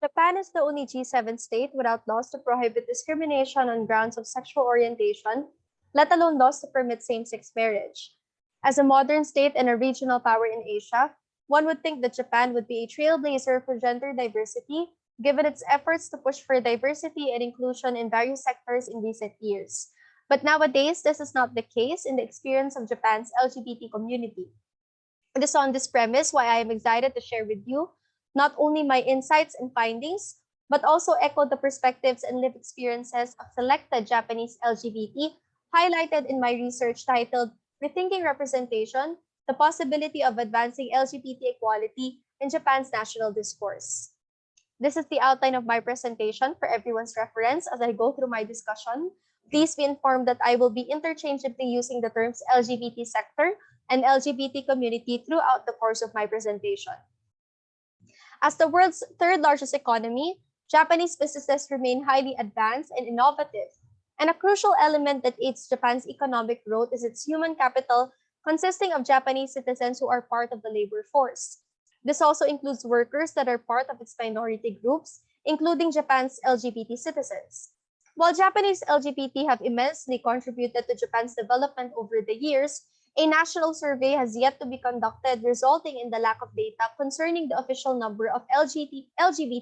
Japan is the only G7 state without laws to prohibit discrimination on grounds of sexual orientation, let alone laws to permit same-sex marriage. As a modern state and a regional power in Asia, one would think that Japan would be a trailblazer for gender diversity, given its efforts to push for diversity and inclusion in various sectors in recent years. But nowadays, this is not the case in the experience of Japan's LGBT community. It is on this premise why I am excited to share with you not only my insights and findings, but also echo the perspectives and lived experiences of selected Japanese LGBT highlighted in my research titled Rethinking Representation, the Possibility of Advancing LGBT Equality in Japan's National Discourse. This is the outline of my presentation for everyone's reference as I go through my discussion. Please be informed that I will be interchangeably using the terms LGBT sector and LGBT community throughout the course of my presentation. As the world's third largest economy, Japanese businesses remain highly advanced and innovative, and a crucial element that aids Japan's economic growth is its human capital, consisting of Japanese citizens who are part of the labor force. This also includes workers that are part of its minority groups, including Japan's LGBT citizens. While Japanese LGBT have immensely contributed to Japan's development over the years, a national survey has yet to be conducted, resulting in the lack of data concerning the official number of LGBT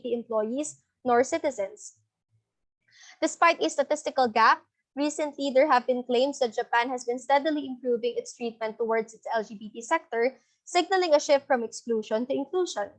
employees nor citizens. Despite a statistical gap, recently there have been claims that Japan has been steadily improving its treatment towards its LGBT sector, signaling a shift from exclusion to inclusion.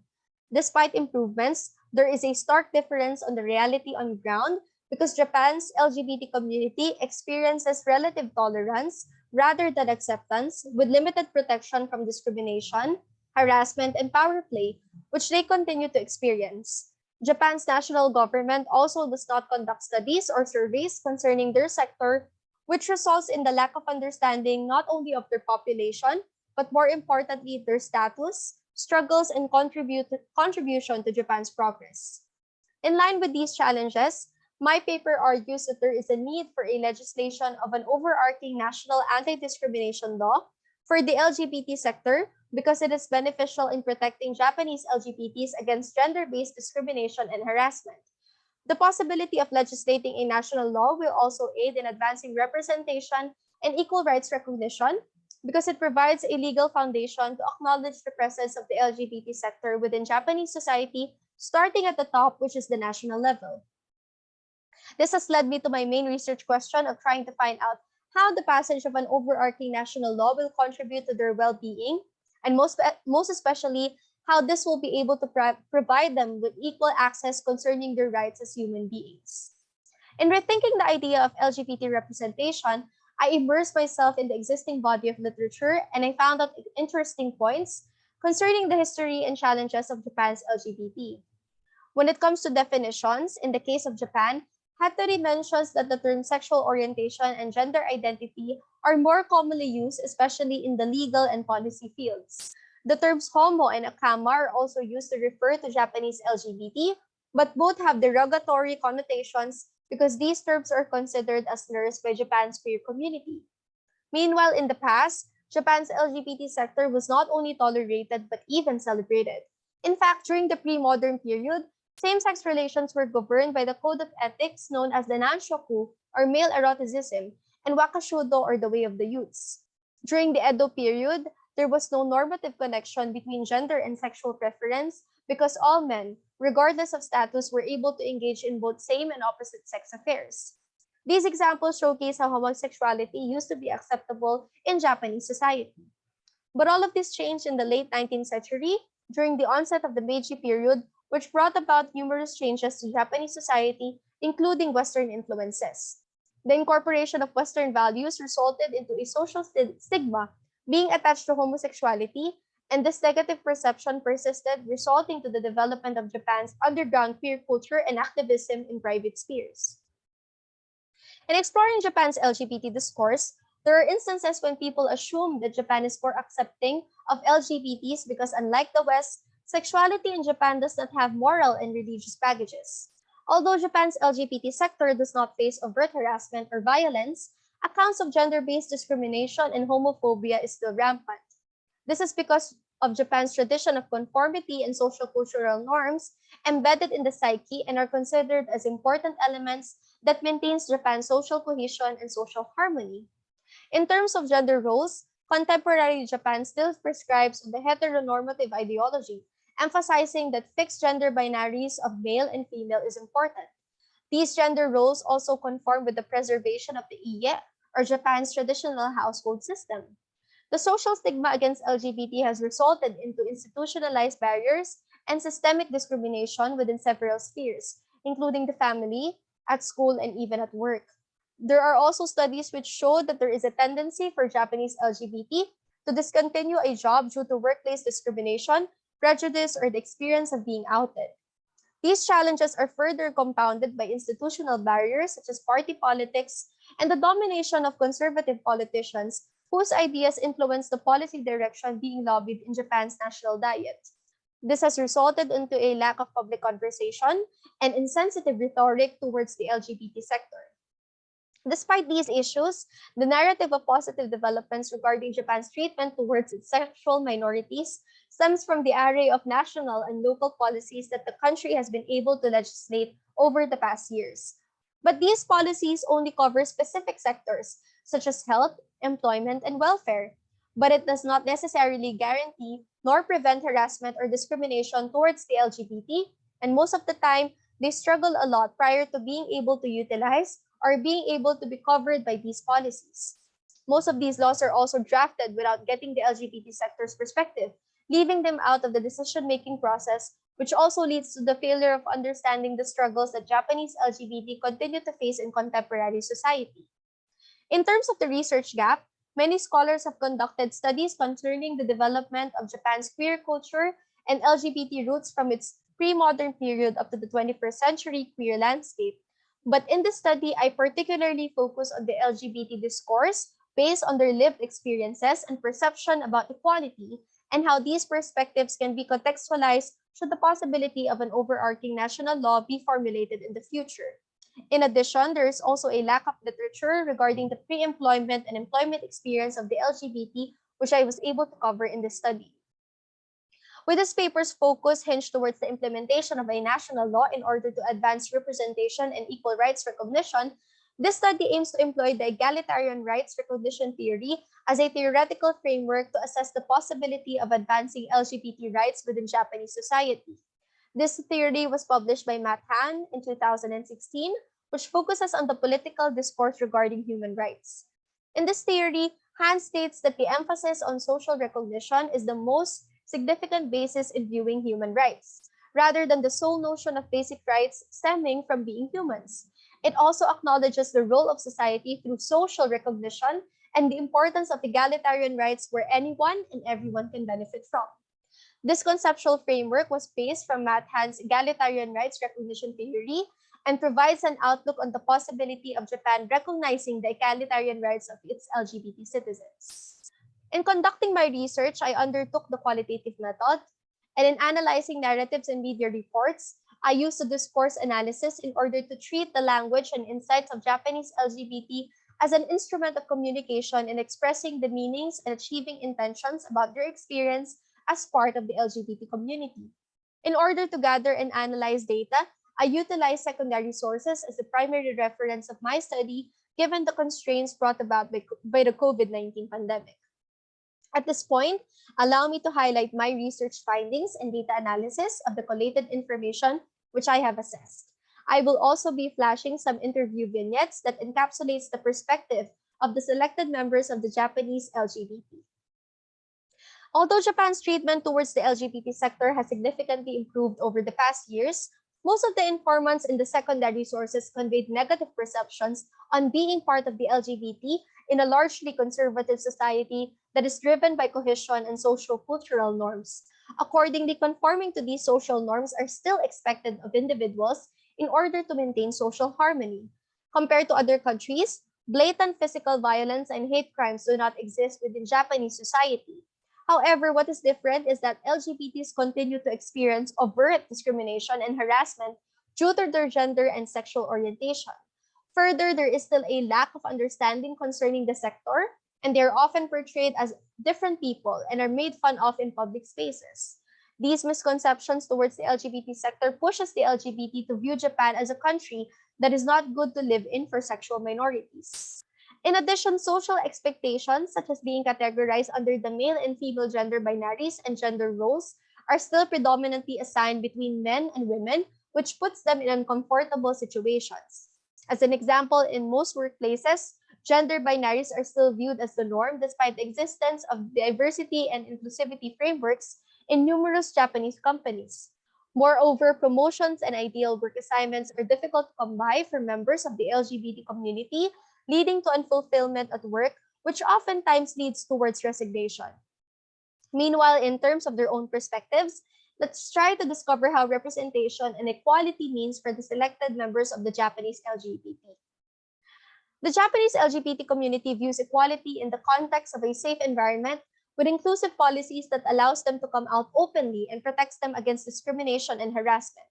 Despite improvements, there is a stark difference on the reality on the ground because Japan's LGBT community experiences relative tolerance rather than acceptance, with limited protection from discrimination, harassment, and power play, which they continue to experience. Japan's national government also does not conduct studies or surveys concerning their sector, which results in the lack of understanding not only of their population, but more importantly, their status, struggles, and contribution to Japan's progress. In line with these challenges, my paper argues that there is a need for a legislation of an overarching national anti-discrimination law for the LGBT sector because it is beneficial in protecting Japanese LGBTs against gender-based discrimination and harassment. The possibility of legislating a national law will also aid in advancing representation and equal rights recognition because it provides a legal foundation to acknowledge the presence of the LGBT sector within Japanese society, starting at the top, which is the national level. This has led me to my main research question of trying to find out how the passage of an overarching national law will contribute to their well-being, and most especially, how this will be able to provide them with equal access concerning their rights as human beings. In rethinking the idea of LGBT representation, I immersed myself in the existing body of literature and I found out interesting points concerning the history and challenges of Japan's LGBT. When it comes to definitions, in the case of Japan, Hattori mentions that the term sexual orientation and gender identity are more commonly used, especially in the legal and policy fields. The terms homo and akama are also used to refer to Japanese LGBT, but both have derogatory connotations because these terms are considered as slurs by Japan's queer community. Meanwhile, in the past, Japan's LGBT sector was not only tolerated but even celebrated. In fact, during the pre-modern period, same-sex relations were governed by the code of ethics known as the Nanshoku, or male eroticism, and Wakashudo, or the way of the youths. During the Edo period, there was no normative connection between gender and sexual preference because all men, regardless of status, were able to engage in both same and opposite sex affairs. These examples showcase how homosexuality used to be acceptable in Japanese society. But all of this changed in the late 19th century during the onset of the Meiji period, which brought about numerous changes to Japanese society, including Western influences. The incorporation of Western values resulted into a social stigma being attached to homosexuality, and this negative perception persisted, resulting to the development of Japan's underground queer culture and activism in private spheres. In exploring Japan's LGBT discourse, there are instances when people assume that Japan is more accepting of LGBTs because, unlike the West, sexuality in Japan does not have moral and religious baggages. Although Japan's LGBT sector does not face overt harassment or violence, accounts of gender-based discrimination and homophobia is still rampant. This is because of Japan's tradition of conformity and social cultural norms embedded in the psyche and are considered as important elements that maintains Japan's social cohesion and social harmony. In terms of gender roles, contemporary Japan still prescribes the heteronormative ideology, emphasizing that fixed gender binaries of male and female is important. These gender roles also conform with the preservation of the Iye, or Japan's traditional household system. The social stigma against LGBT has resulted into institutionalized barriers and systemic discrimination within several spheres, including the family, at school, and even at work. There are also studies which show that there is a tendency for Japanese LGBT to discontinue a job due to workplace discrimination, prejudice, or the experience of being outed. These challenges are further compounded by institutional barriers such as party politics and the domination of conservative politicians whose ideas influence the policy direction being lobbied in Japan's national diet. This has resulted into a lack of public conversation and insensitive rhetoric towards the LGBT sector. Despite these issues, the narrative of positive developments regarding Japan's treatment towards its sexual minorities stems from the array of national and local policies that the country has been able to legislate over the past years. But these policies only cover specific sectors, such as health, employment, and welfare. But it does not necessarily guarantee nor prevent harassment or discrimination towards the LGBT, and most of the time, they struggle a lot prior to being able to utilize or being able to be covered by these policies. Most of these laws are also drafted without getting the LGBT sector's perspective, leaving them out of the decision-making process, which also leads to the failure of understanding the struggles that Japanese LGBT continue to face in contemporary society. In terms of the research gap, many scholars have conducted studies concerning the development of Japan's queer culture and LGBT roots from its pre-modern period up to the 21st century queer landscape. But in this study, I particularly focus on the LGBT discourse based on their lived experiences and perception about equality, and how these perspectives can be contextualized should the possibility of an overarching national law be formulated in the future. In addition, there is also a lack of literature regarding the pre-employment and employment experience of the LGBT, which I was able to cover in this study. With this paper's focus hinged towards the implementation of a national law in order to advance representation and equal rights recognition, this study aims to employ the egalitarian rights recognition theory as a theoretical framework to assess the possibility of advancing LGBT rights within Japanese society. This theory was published by Matt Han in 2016, which focuses on the political discourse regarding human rights. In this theory, Han states that the emphasis on social recognition is the most significant basis in viewing human rights, rather than the sole notion of basic rights stemming from being humans. It also acknowledges the role of society through social recognition and the importance of egalitarian rights where anyone and everyone can benefit from. This conceptual framework was based from Matt Han's egalitarian rights recognition theory and provides an outlook on the possibility of Japan recognizing the egalitarian rights of its LGBT citizens. In conducting my research, I undertook the qualitative method, and in analyzing narratives and media reports, I used the discourse analysis in order to treat the language and insights of Japanese LGBT as an instrument of communication in expressing the meanings and achieving intentions about their experience as part of the LGBT community. In order to gather and analyze data, I utilized secondary sources as the primary reference of my study given the constraints brought about by the COVID-19 pandemic. At this point, allow me to highlight my research findings and data analysis of the collated information which I have assessed. I will also be flashing some interview vignettes that encapsulates the perspective of the selected members of the Japanese LGBT. Although Japan's treatment towards the LGBT sector has significantly improved over the past years, most of the informants in the secondary sources conveyed negative perceptions on being part of the LGBT in a largely conservative society that is driven by cohesion and social cultural norms. Accordingly, conforming to these social norms are still expected of individuals in order to maintain social harmony. Compared to other countries, blatant physical violence and hate crimes do not exist within Japanese society. However, what is different is that LGBTs continue to experience overt discrimination and harassment due to their gender and sexual orientation. Further, there is still a lack of understanding concerning the sector and they are often portrayed as different people and are made fun of in public spaces. These misconceptions towards the LGBT sector pushes the LGBT to view Japan as a country that is not good to live in for sexual minorities. In addition, social expectations, such as being categorized under the male and female gender binaries and gender roles, are still predominantly assigned between men and women, which puts them in uncomfortable situations. As an example, in most workplaces, gender binaries are still viewed as the norm despite the existence of diversity and inclusivity frameworks in numerous Japanese companies. Moreover, promotions and ideal work assignments are difficult to come by for members of the LGBT community, leading to unfulfillment at work, which oftentimes leads towards resignation. Meanwhile, in terms of their own perspectives, let's try to discover how representation and equality means for the selected members of the Japanese LGBT. The Japanese LGBT community views equality in the context of a safe environment with inclusive policies that allows them to come out openly and protects them against discrimination and harassment.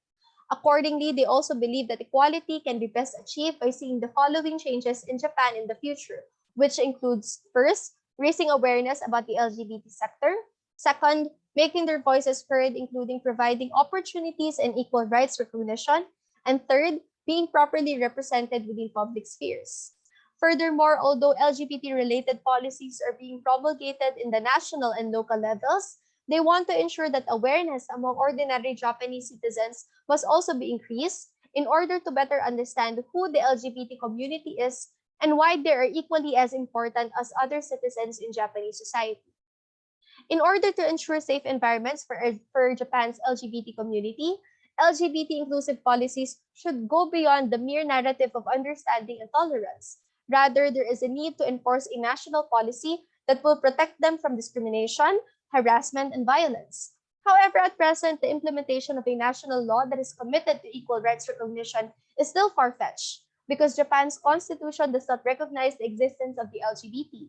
Accordingly, they also believe that equality can be best achieved by seeing the following changes in Japan in the future, which includes first, raising awareness about the LGBT sector, second, making their voices heard, including providing opportunities and equal rights recognition, and third, being properly represented within public spheres. Furthermore, although LGBT-related policies are being promulgated in the national and local levels, they want to ensure that awareness among ordinary Japanese citizens must also be increased in order to better understand who the LGBT community is and why they are equally as important as other citizens in Japanese society. In order to ensure safe environments for Japan's LGBT community, LGBT inclusive policies should go beyond the mere narrative of understanding and tolerance. Rather, there is a need to enforce a national policy that will protect them from discrimination, harassment, and violence. However, at present, the implementation of a national law that is committed to equal rights recognition is still far-fetched because Japan's constitution does not recognize the existence of the LGBT.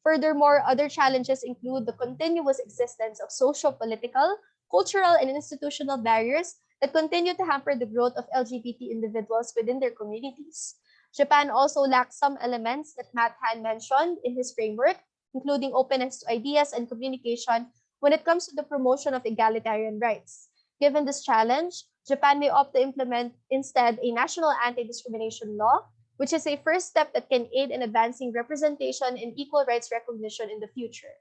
Furthermore, other challenges include the continuous existence of social, political, cultural, and institutional barriers that continue to hamper the growth of LGBT individuals within their communities. Japan also lacks some elements that Matt Han mentioned in his framework, including openness to ideas and communication when it comes to the promotion of egalitarian rights. Given this challenge, Japan may opt to implement instead a national anti-discrimination law, which is a first step that can aid in advancing representation and equal rights recognition in the future.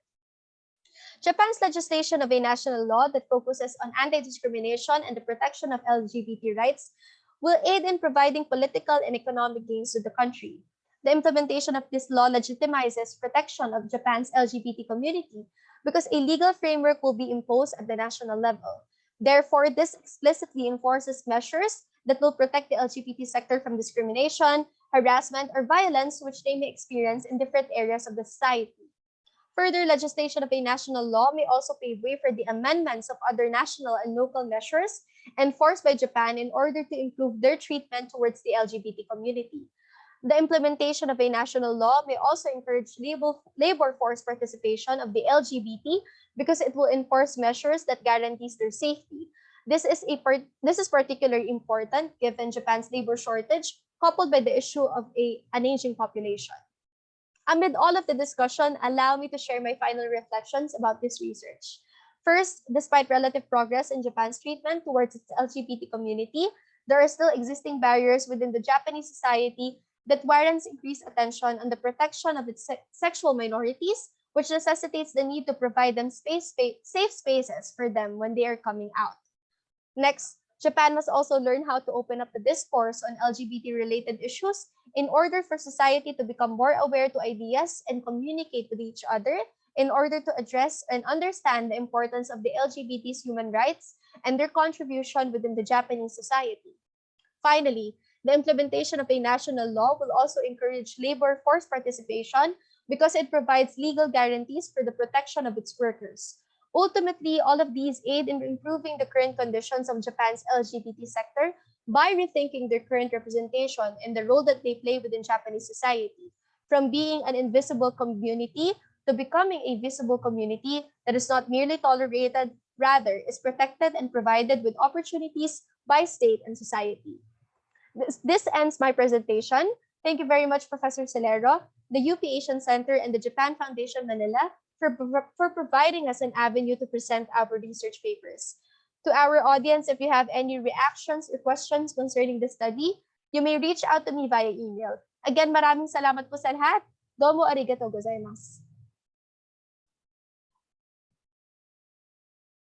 Japan's legislation of a national law that focuses on anti-discrimination and the protection of LGBT rights will aid in providing political and economic gains to the country. The implementation of this law legitimizes protection of Japan's LGBT community because a legal framework will be imposed at the national level. Therefore, this explicitly enforces measures that will protect the LGBT sector from discrimination, harassment, or violence which they may experience in different areas of the society. Further legislation of a national law may also pave way for the amendments of other national and local measures enforced by Japan in order to improve their treatment towards the LGBT community. The implementation of a national law may also encourage labor force participation of the LGBT because it will enforce measures that guarantees their safety. This is particularly important given Japan's labor shortage coupled by the issue of an aging population. Amid all of the discussion, allow me to share my final reflections about this research. First, despite relative progress in Japan's treatment towards its LGBT community, there are still existing barriers within the Japanese society that warrants increased attention on the protection of its sexual minorities, which necessitates the need to provide them safe spaces for them when they are coming out. Next, Japan must also learn how to open up the discourse on LGBT-related issues in order for society to become more aware to ideas and communicate with each other in order to address and understand the importance of the LGBT's human rights and their contribution within the Japanese society. Finally, the implementation of a national law will also encourage labor force participation because it provides legal guarantees for the protection of its workers. Ultimately, all of these aid in improving the current conditions of Japan's LGBT sector by rethinking their current representation and the role that they play within Japanese society, from being an invisible community to becoming a visible community that is not merely tolerated, rather is protected and provided with opportunities by state and society. This ends my presentation. Thank you very much, Professor Celero. the UP Asian Center, and the Japan Foundation Manila for providing us an avenue to present our research papers. To our audience, if you have any reactions or questions concerning the study, you may reach out to me via email. Again, maraming salamat po sa lahat. Domo arigatou gozaimasu.